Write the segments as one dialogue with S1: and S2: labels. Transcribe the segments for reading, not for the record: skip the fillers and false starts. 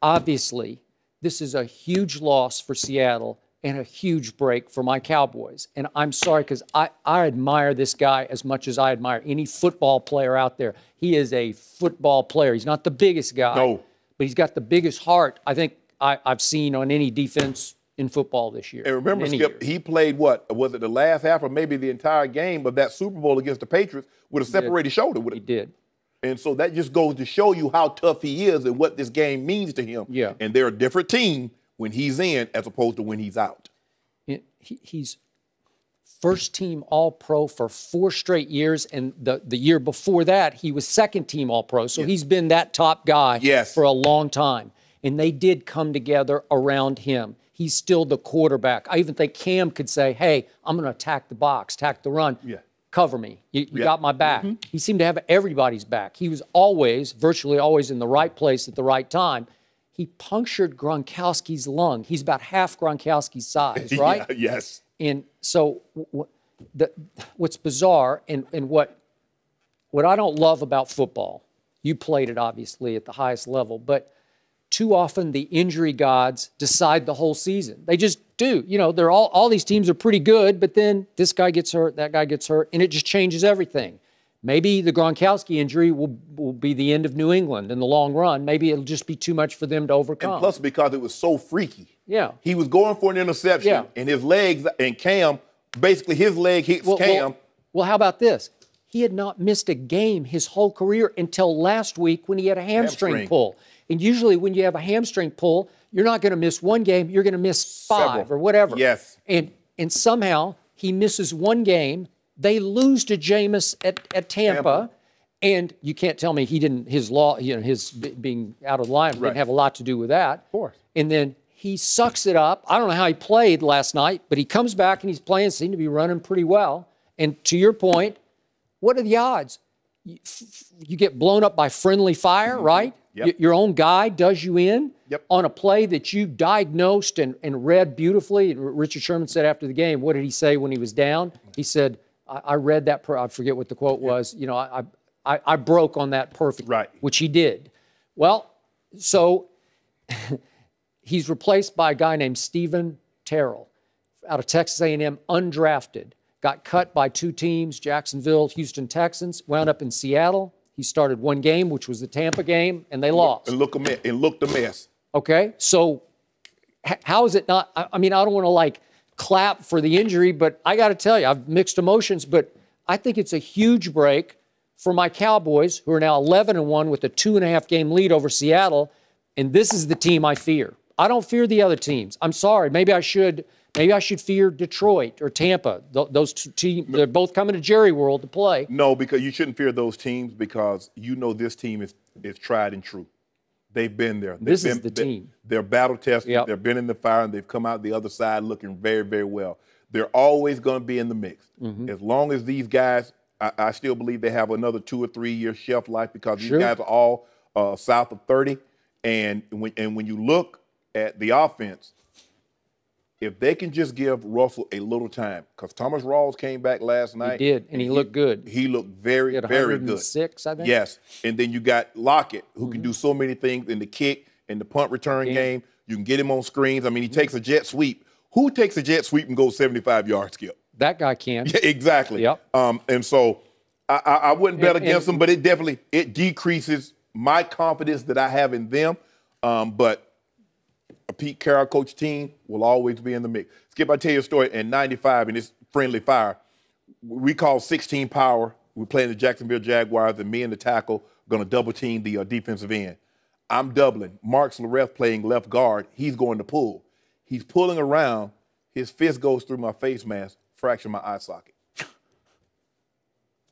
S1: obviously, this is a huge loss for Seattle and a huge break for my Cowboys. And I'm sorry, because I admire this guy as much as I admire any football player out there. He is a football player. He's not the biggest guy, but he's got the biggest heart I think I've seen on any defense in football this year.
S2: And remember, Skip, he played what? Was it the last half or maybe the entire game of that Super Bowl against the Patriots with a separated shoulder?
S1: He did.
S2: And so that just goes to show you how tough he is and what this game means to him.
S1: Yeah.
S2: And they're a different team when he's in as opposed to when he's out.
S1: He's first-team All-Pro for 4 straight years, and the year before that, he was second-team All-Pro. So he's been that top guy for a long time. And they did come together around him. He's still the quarterback. I even think Cam could say, hey, I'm going to attack the box, attack the run. Cover me. You got my back. He seemed to have everybody's back. He was always, virtually always in the right place at the right time. He punctured Gronkowski's lung. He's about half Gronkowski's size, right?
S2: Yes.
S1: And so what's bizarre and what I don't love about football, you played it obviously at the highest level, but too often the injury gods decide the whole season. They just do. You know, they're all these teams are pretty good, but then this guy gets hurt, that guy gets hurt, and it just changes everything. Maybe the Gronkowski injury will be the end of New England in the long run. Maybe it'll just be too much for them to overcome.
S2: And plus because it was so freaky.
S1: Yeah.
S2: He was going for an interception, and his legs, and Cam, basically his leg hits Cam.
S1: Well, how about this? He had not missed a game his whole career until last week when he had a hamstring pull. And usually when you have a hamstring pull, you're not going to miss one game. You're going to miss 5 or whatever.
S2: Yes.
S1: And somehow he misses one game. They lose to Jameis at Tampa. And you can't tell me he didn't, his being out of line didn't have a lot to do with that.
S2: Of course.
S1: And then he sucks it up. I don't know how he played last night, but he comes back and he's playing, seemed to be running pretty well. And to your point, what are the odds? You get blown up by friendly fire, right? Your own guy does you in on a play that you diagnosed and read beautifully. Richard Sherman said after the game, what did he say when he was down? He said, I read that, I forget what the quote was, you know, I broke on that perfectly, which he did. Well, so he's replaced by a guy named Stephen Terrell out of Texas A&M, undrafted. Got cut by 2 teams, Jacksonville, Houston Texans, wound up in Seattle. He started one game, which was the Tampa game, and they lost.
S2: And looked a mess.
S1: Okay, so how is it not? I mean, I don't want to like clap for the injury, but I got to tell you, I've mixed emotions, but I think it's a huge break for my Cowboys, who are now 11-1 with a 2.5 game lead over Seattle, and this is the team I fear. I don't fear the other teams. I'm sorry. Maybe I should fear Detroit or Tampa. Those 2 teams, they're both coming to Jerry World to play.
S2: No, because you shouldn't fear those teams because you know this team is tried and true. They've been there.
S1: This is the team.
S2: They're battle tested. They've been in the fire, and they've come out the other side looking very, very well. They're always going to be in the mix. As long as these guys, I still believe they have another 2 or 3 year shelf life because these guys are all south of 30. And when you look at the offense, if they can just give Russell a little time, because Thomas Rawls came back last night.
S1: He did, and he looked good.
S2: He looked very, very good.
S1: 106, I think.
S2: Yes, and then you got Lockett, who can do so many things in the kick and the punt return game. You can get him on screens. I mean, he takes a jet sweep. Who takes a jet sweep and goes 75 yards, Skip?
S1: That guy can.
S2: Yeah, exactly. And so I wouldn't bet against them, but it decreases my confidence that I have in them. But a Pete Carroll coach team will always be in the mix. Skip, I tell you a story. In '95, in this friendly fire, we called 16 power. We're playing the Jacksonville Jaguars, and me and the tackle are going to double team the defensive end. I'm doubling. Mark Slareth playing left guard. He's going to pull. He's pulling around. His fist goes through my face mask, fracture my eye socket.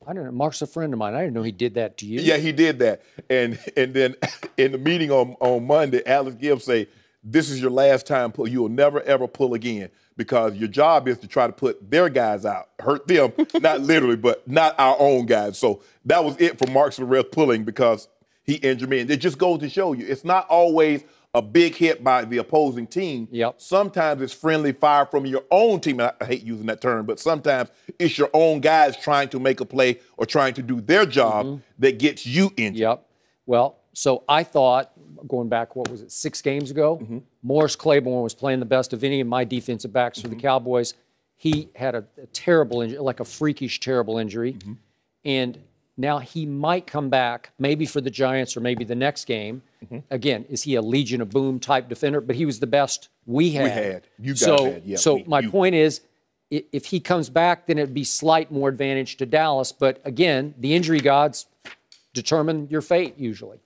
S1: I don't know. Mark's a friend of mine. I didn't know he did that to you.
S2: Yeah, he did that. And then in the meeting on Monday, Alex Gibbs say, this is your last time pull. You will never, ever pull again because your job is to try to put their guys out, hurt them, not literally, but not our own guys. So that was it for Mark Slareth pulling because he injured me. And it just goes to show you, it's not always a big hit by the opposing team. Sometimes it's friendly fire from your own team. And I hate using that term, but sometimes it's your own guys trying to make a play or trying to do their job that gets you injured.
S1: Well, so I thought going back, what was it, 6 games ago? Morris Claiborne was playing the best of any of my defensive backs for the Cowboys. He had a terrible injury, like a freakish, terrible injury. And now he might come back, maybe for the Giants or maybe the next game. Again, is he a Legion of Boom type defender? But he was the best we had.
S2: You guys had. Yeah,
S1: so my point is, if he comes back, then it'd be slight more advantage to Dallas. But again, the injury gods determine your fate usually.